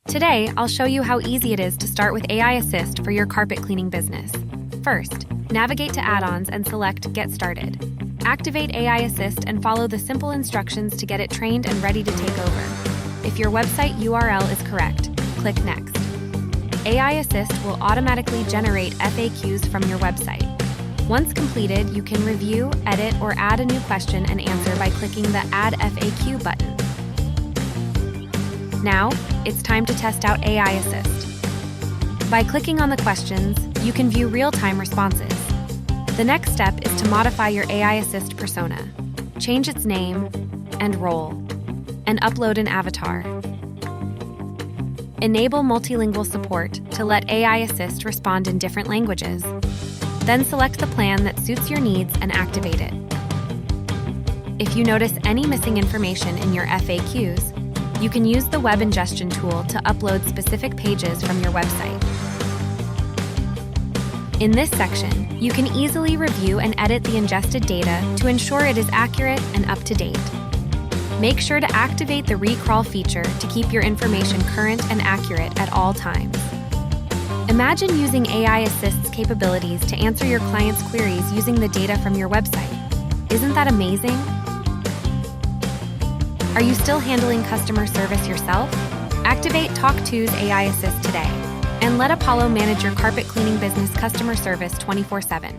Today, I'll show you how easy it is to start with AI Assist for your carpet cleaning business. First, navigate to Add-ons and select Get Started. Activate AI Assist and follow the simple instructions to get it trained and ready to take over. If your website URL is correct, click Next. AI Assist will automatically generate FAQs from your website. Once completed, you can review, edit, or add a new question and answer by clicking the Add FAQ button. Now, it's time to test out AI Assist. By clicking on the questions, you can view real-time responses. The next step is to modify your AI Assist persona, change its name and role, and upload an avatar. Enable multilingual support to let AI Assist respond in different languages. Then select the plan that suits your needs and activate it. If you notice any missing information in your FAQs, you can use the web ingestion tool to upload specific pages from your website. In this section, you can easily review and edit the ingested data to ensure it is accurate and up to date. Make sure to activate the recrawl feature to keep your information current and accurate at all times. Imagine using AI Assist's capabilities to answer your clients' queries using the data from your website. Isn't that amazing? Are you still handling customer service yourself? Activate tawk.to's AI Assist today and let Apollo manage your carpet cleaning business customer service 24/7.